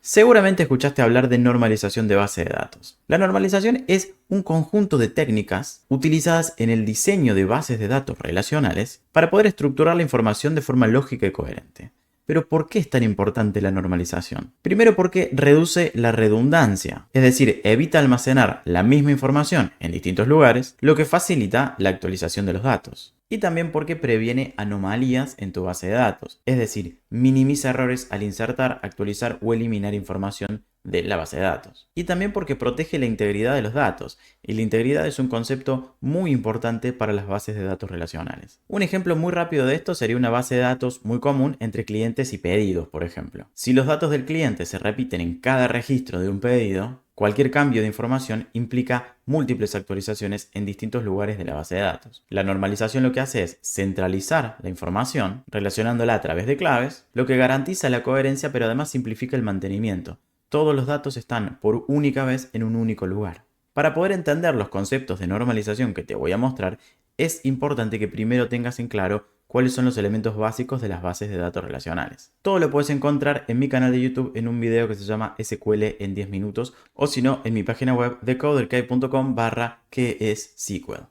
Seguramente escuchaste hablar de normalización de base de datos. La normalización es un conjunto de técnicas utilizadas en el diseño de bases de datos relacionales para poder estructurar la información de forma lógica y coherente. Pero ¿por qué es tan importante la normalización? Primero porque reduce la redundancia, es decir, evita almacenar la misma información en distintos lugares, lo que facilita la actualización de los datos. Y también porque previene anomalías en tu base de datos, es decir, minimiza errores al insertar, actualizar o eliminar información de la base de datos. Y también porque protege la integridad de los datos, y la integridad es un concepto muy importante para las bases de datos relacionales. Un ejemplo muy rápido de esto sería una base de datos muy común entre clientes y pedidos, por ejemplo. Si los datos del cliente se repiten en cada registro de un pedido, cualquier cambio de información implica múltiples actualizaciones en distintos lugares de la base de datos. La normalización lo que hace es centralizar la información, relacionándola a través de claves, lo que garantiza la coherencia pero además simplifica el mantenimiento. Todos los datos están por única vez en un único lugar. Para poder entender los conceptos de normalización que te voy a mostrar, es importante que primero tengas en claro cuáles son los elementos básicos de las bases de datos relacionales. Todo lo puedes encontrar en mi canal de YouTube en un video que se llama SQL en 10 minutos o si no en mi página web decoderkai.com/qué es SQL.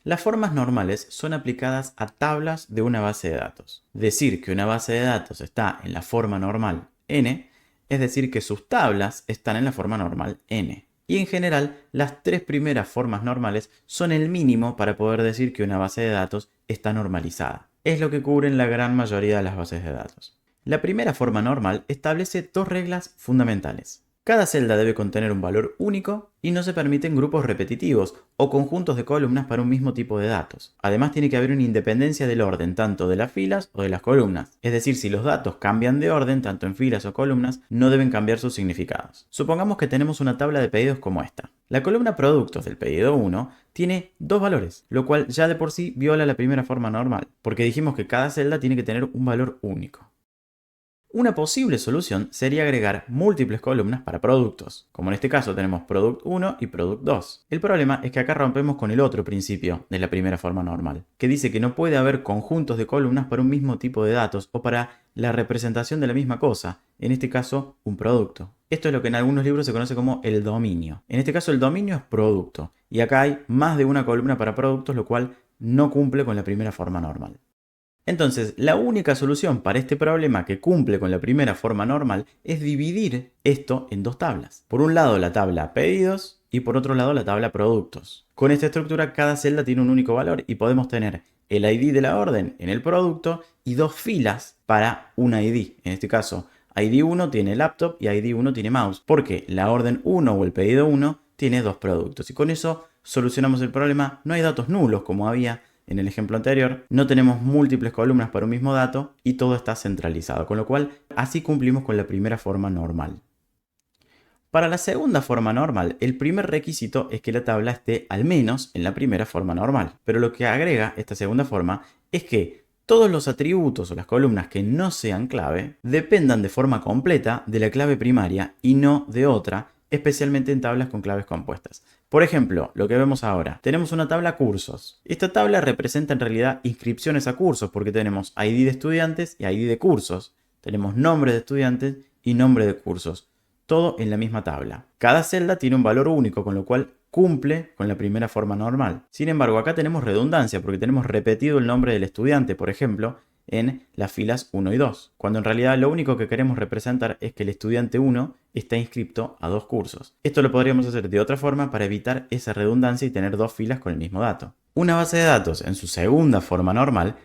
Las formas normales son aplicadas a tablas de una base de datos. Decir que una base de datos está en la forma normal n es decir que sus tablas están en la forma normal n. Y en general, las tres primeras formas normales son el mínimo para poder decir que una base de datos está normalizada. Es lo que cubren la gran mayoría de las bases de datos. La primera forma normal establece dos reglas fundamentales. Cada celda debe contener un valor único y no se permiten grupos repetitivos o conjuntos de columnas para un mismo tipo de datos. Además tiene que haber una independencia del orden tanto de las filas o de las columnas. Es decir, si los datos cambian de orden tanto en filas o columnas, no deben cambiar sus significados. Supongamos que tenemos una tabla de pedidos como esta. La columna productos del pedido 1 tiene dos valores, lo cual ya de por sí viola la primera forma normal, porque dijimos que cada celda tiene que tener un valor único. Una posible solución sería agregar múltiples columnas para productos, como en este caso tenemos Product 1 y Product 2. El problema es que acá rompemos con el otro principio de la primera forma normal, que dice que no puede haber conjuntos de columnas para un mismo tipo de datos o para la representación de la misma cosa, en este caso un producto. Esto es lo que en algunos libros se conoce como el dominio. En este caso el dominio es producto, y acá hay más de una columna para productos, lo cual no cumple con la primera forma normal. Entonces, la única solución para este problema que cumple con la primera forma normal es dividir esto en dos tablas. Por un lado la tabla pedidos y por otro lado la tabla productos. Con esta estructura cada celda tiene un único valor y podemos tener el ID de la orden en el producto y dos filas para un ID. En este caso, ID 1 tiene laptop y ID 1 tiene mouse, porque la orden 1 o el pedido 1 tiene dos productos. Y con eso solucionamos el problema. No hay datos nulos como había en el ejemplo anterior, no tenemos múltiples columnas para un mismo dato y todo está centralizado, con lo cual así cumplimos con la primera forma normal. Para la segunda forma normal, el primer requisito es que la tabla esté al menos en la primera forma normal, pero lo que agrega esta segunda forma es que todos los atributos o las columnas que no sean clave dependan de forma completa de la clave primaria y no de otra, especialmente en tablas con claves compuestas. Por ejemplo, lo que vemos ahora, tenemos una tabla cursos. Esta tabla representa en realidad inscripciones a cursos porque tenemos ID de estudiantes y ID de cursos. Tenemos nombre de estudiantes y nombre de cursos. Todo en la misma tabla. Cada celda tiene un valor único, con lo cual cumple con la primera forma normal. Sin embargo, acá tenemos redundancia porque tenemos repetido el nombre del estudiante, por ejemplo, en las filas 1 y 2, cuando en realidad lo único que queremos representar es que el estudiante 1 está inscripto a dos cursos. Esto lo podríamos hacer de otra forma para evitar esa redundancia y tener dos filas con el mismo dato. Una base de datos en su segunda forma normal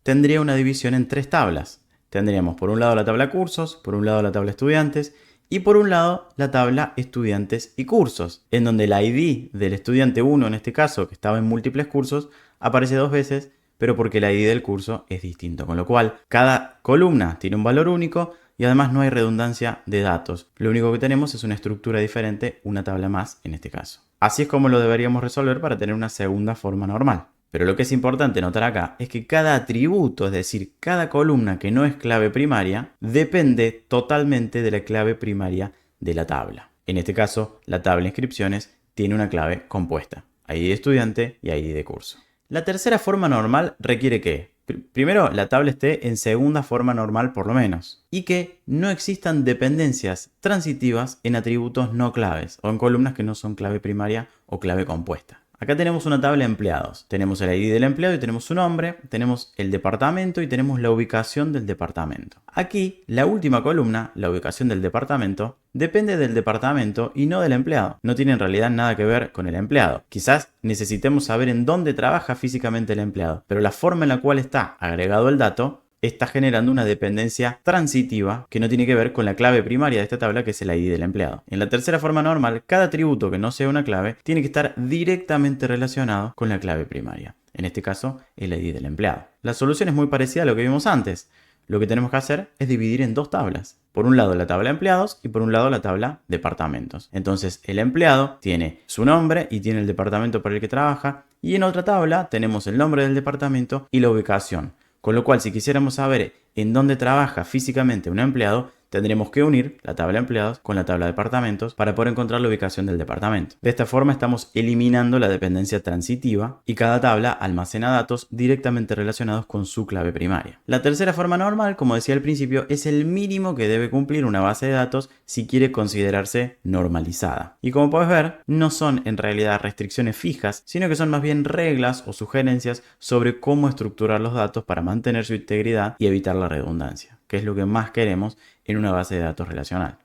tendría una división en tres tablas. Tendríamos por un lado la tabla cursos, por un lado la tabla estudiantes y por un lado la tabla estudiantes y cursos, en donde el ID del estudiante 1 en este caso, que estaba en múltiples cursos, aparece dos veces, pero porque el ID del curso es distinto, con lo cual cada columna tiene un valor único y además no hay redundancia de datos. Lo único que tenemos es una estructura diferente, una tabla más en este caso. Así es como lo deberíamos resolver para tener una segunda forma normal. Pero lo que es importante notar acá es que cada atributo, es decir, cada columna que no es clave primaria, depende totalmente de la clave primaria de la tabla. En este caso, la tabla inscripciones tiene una clave compuesta, ID de estudiante y ID de curso. La tercera forma normal requiere que, Primero, la tabla esté en segunda forma normal por lo menos. Y que no existan dependencias transitivas en atributos no claves o en columnas que no son clave primaria o clave compuesta. Acá tenemos una tabla de empleados. Tenemos el ID del empleado y tenemos su nombre, tenemos el departamento y tenemos la ubicación del departamento. Aquí, la última columna, la ubicación del departamento, depende del departamento y no del empleado. No tiene en realidad nada que ver con el empleado. Quizás necesitemos saber en dónde trabaja físicamente el empleado, pero la forma en la cual está agregado el dato está generando una dependencia transitiva que no tiene que ver con la clave primaria de esta tabla, que es el ID del empleado. En la tercera forma normal, cada atributo que no sea una clave tiene que estar directamente relacionado con la clave primaria. En este caso, el ID del empleado. La solución es muy parecida a lo que vimos antes. Lo que tenemos que hacer es dividir en dos tablas. Por un lado la tabla empleados y por un lado la tabla departamentos. Entonces el empleado tiene su nombre y tiene el departamento para el que trabaja. Y en otra tabla tenemos el nombre del departamento y la ubicación. Con lo cual, si quisiéramos saber en dónde trabaja físicamente un empleado, tendremos que unir la tabla empleados con la tabla departamentos para poder encontrar la ubicación del departamento. De esta forma estamos eliminando la dependencia transitiva y cada tabla almacena datos directamente relacionados con su clave primaria. La tercera forma normal, como decía al principio, es el mínimo que debe cumplir una base de datos si quiere considerarse normalizada. Y como puedes ver, no son en realidad restricciones fijas, sino que son más bien reglas o sugerencias sobre cómo estructurar los datos para mantener su integridad y evitar la redundancia, que es lo que más queremos en una base de datos relacional.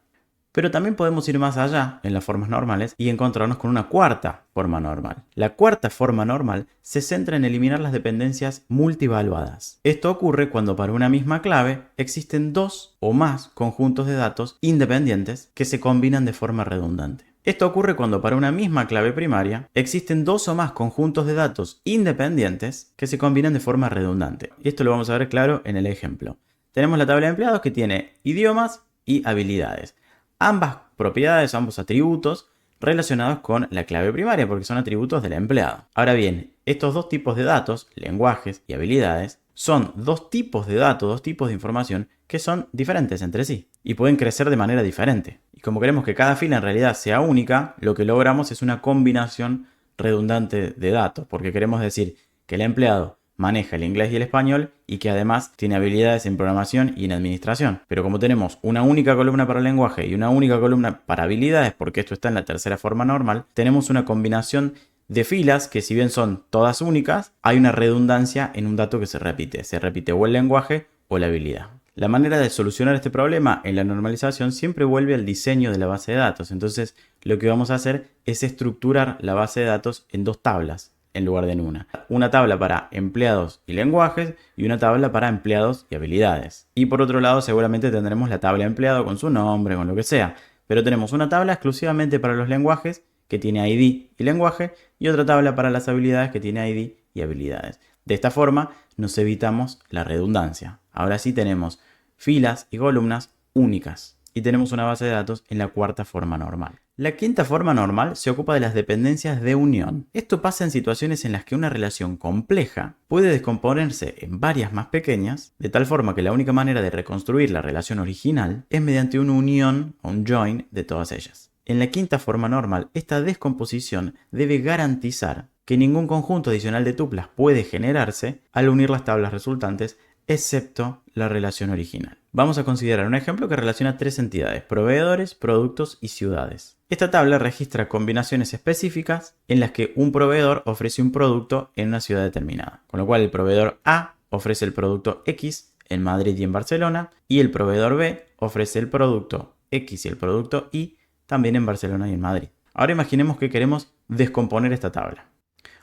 Pero también podemos ir más allá en las formas normales y encontrarnos con una cuarta forma normal. La cuarta forma normal se centra en eliminar las dependencias multivaluadas. Esto ocurre cuando para una misma clave existen dos o más conjuntos de datos independientes que se combinan de forma redundante. Esto ocurre cuando para una misma clave primaria existen dos o más conjuntos de datos independientes que se combinan de forma redundante. Y esto lo vamos a ver claro en el ejemplo. Tenemos la tabla de empleados que tiene idiomas y habilidades. Ambas propiedades, ambos atributos relacionados con la clave primaria porque son atributos del empleado. Ahora bien, estos dos tipos de datos, lenguajes y habilidades, son dos tipos de datos, dos tipos de información que son diferentes entre sí y pueden crecer de manera diferente. Y como queremos que cada fila en realidad sea única, lo que logramos es una combinación redundante de datos, porque queremos decir que el empleado maneja el inglés y el español y que además tiene habilidades en programación y en administración. Pero como tenemos una única columna para el lenguaje y una única columna para habilidades, porque esto está en la tercera forma normal, tenemos una combinación de filas que, si bien son todas únicas, hay una redundancia en un dato que se repite. Se repite o el lenguaje o la habilidad. La manera de solucionar este problema en la normalización siempre vuelve al diseño de la base de datos. Entonces, lo que vamos a hacer es estructurar la base de datos en dos tablas en lugar de en una. Una tabla para empleados y lenguajes y una tabla para empleados y habilidades. Y por otro lado, seguramente tendremos la tabla empleado con su nombre, con lo que sea. Pero tenemos una tabla exclusivamente para los lenguajes que tiene ID y lenguaje y otra tabla para las habilidades que tiene ID y habilidades. De esta forma nos evitamos la redundancia. Ahora sí tenemos filas y columnas únicas y tenemos una base de datos en la cuarta forma normal. La quinta forma normal se ocupa de las dependencias de unión. Esto pasa en situaciones en las que una relación compleja puede descomponerse en varias más pequeñas, de tal forma que la única manera de reconstruir la relación original es mediante una unión o un join de todas ellas. En la quinta forma normal, esta descomposición debe garantizar que ningún conjunto adicional de tuplas puede generarse al unir las tablas resultantes, excepto la relación original. Vamos a considerar un ejemplo que relaciona tres entidades: proveedores, productos y ciudades. Esta tabla registra combinaciones específicas en las que un proveedor ofrece un producto en una ciudad determinada. Con lo cual el proveedor A ofrece el producto X en Madrid y en Barcelona, y el proveedor B ofrece el producto X y el producto Y también en Barcelona y en Madrid. Ahora imaginemos que queremos descomponer esta tabla.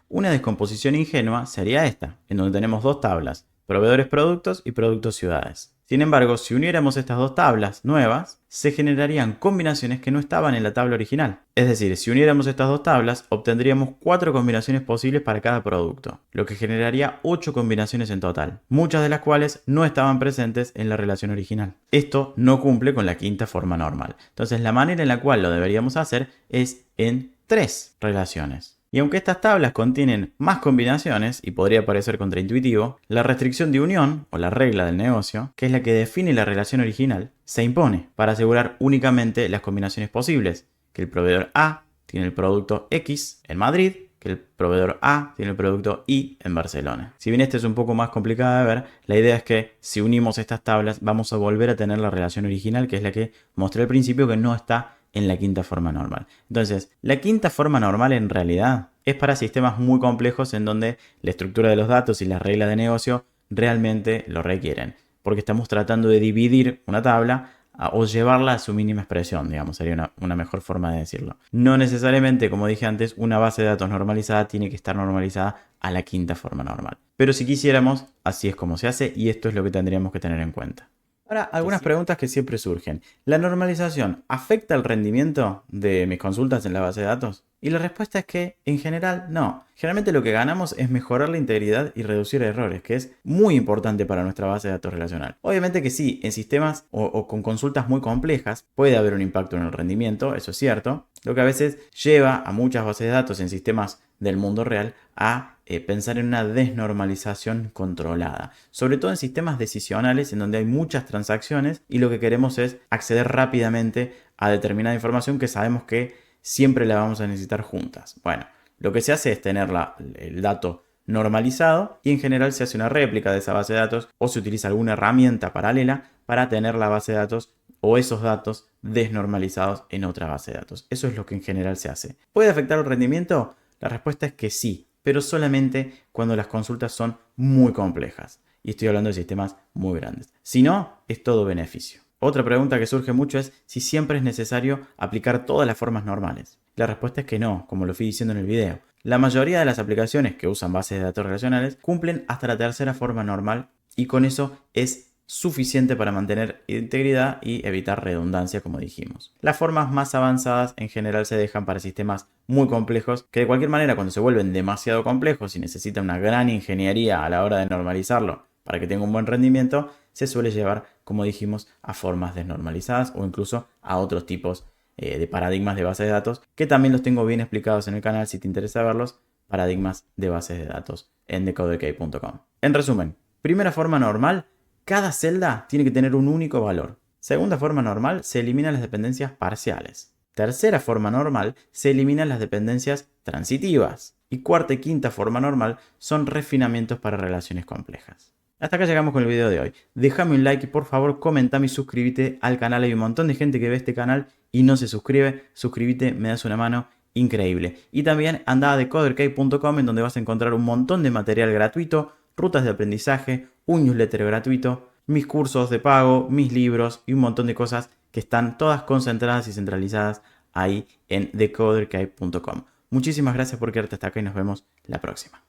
Una descomposición ingenua sería esta, en donde tenemos dos tablas: proveedores productos y productos ciudades. Sin embargo, si uniéramos estas dos tablas nuevas, se generarían combinaciones que no estaban en la tabla original. Es decir, si uniéramos estas dos tablas, obtendríamos 4 combinaciones posibles para cada producto, lo que generaría 8 combinaciones en total, muchas de las cuales no estaban presentes en la relación original. Esto no cumple con la quinta forma normal. Entonces, la manera en la cual lo deberíamos hacer es en 3 relaciones. Y aunque estas tablas contienen más combinaciones y podría parecer contraintuitivo, la restricción de unión, o la regla del negocio, que es la que define la relación original, se impone para asegurar únicamente las combinaciones posibles: que el proveedor A tiene el producto X en Madrid, que el proveedor A tiene el producto Y en Barcelona. Si bien este es un poco más complicado de ver, la idea es que si unimos estas tablas vamos a volver a tener la relación original, que es la que mostré al principio, que no está en la quinta forma normal. Entonces, la quinta forma normal en realidad es para sistemas muy complejos en donde la estructura de los datos y las reglas de negocio realmente lo requieren, porque estamos tratando de dividir una tabla o llevarla a su mínima expresión, digamos, sería una mejor forma de decirlo. No necesariamente, como dije antes, una base de datos normalizada tiene que estar normalizada a la quinta forma normal. Pero si quisiéramos, así es como se hace y esto es lo que tendríamos que tener en cuenta. Ahora, algunas preguntas que siempre surgen. ¿La normalización afecta el rendimiento de mis consultas en la base de datos? Y la respuesta es que, en general, no. Generalmente lo que ganamos es mejorar la integridad y reducir errores, que es muy importante para nuestra base de datos relacional. Obviamente que sí, en sistemas o con consultas muy complejas puede haber un impacto en el rendimiento, eso es cierto, lo que a veces lleva a muchas bases de datos en sistemas del mundo real a pensar en una desnormalización controlada, sobre todo en sistemas decisionales en donde hay muchas transacciones y lo que queremos es acceder rápidamente a determinada información que sabemos que siempre la vamos a necesitar juntas. Bueno, lo que se hace es tener el dato normalizado y en general se hace una réplica de esa base de datos o se utiliza alguna herramienta paralela para tener la base de datos o esos datos desnormalizados en otra base de datos. Eso es lo que en general se hace. ¿Puede afectar el rendimiento? La respuesta es que sí, pero solamente cuando las consultas son muy complejas. Y estoy hablando de sistemas muy grandes. Si no, es todo beneficio. Otra pregunta que surge mucho es si siempre es necesario aplicar todas las formas normales. La respuesta es que no, como lo fui diciendo en el video. La mayoría de las aplicaciones que usan bases de datos relacionales cumplen hasta la tercera forma normal y con eso es suficiente para mantener integridad y evitar redundancia, como dijimos. Las formas más avanzadas en general se dejan para sistemas muy complejos que de cualquier manera cuando se vuelven demasiado complejos y necesitan una gran ingeniería a la hora de normalizarlo para que tenga un buen rendimiento, se suele llevar, como dijimos, a formas desnormalizadas o incluso a otros tipos de paradigmas de bases de datos, que también los tengo bien explicados en el canal si te interesa verlos, paradigmas de bases de datos en decoderkey.com. En resumen, primera forma normal, cada celda tiene que tener un único valor. Segunda forma normal, se eliminan las dependencias parciales. Tercera forma normal, se eliminan las dependencias transitivas. Y cuarta y quinta forma normal son refinamientos para relaciones complejas. Hasta acá llegamos con el video de hoy. Déjame un like y por favor comentame y suscríbete al canal. Hay un montón de gente que ve este canal y no se suscribe. Suscríbete, me das una mano increíble. Y también anda a decoderkey.com en donde vas a encontrar un montón de material gratuito, rutas de aprendizaje, un newsletter gratuito, mis cursos de pago, mis libros y un montón de cosas que están todas concentradas y centralizadas ahí en decoderkey.com. Muchísimas gracias por quedarte hasta acá y nos vemos la próxima.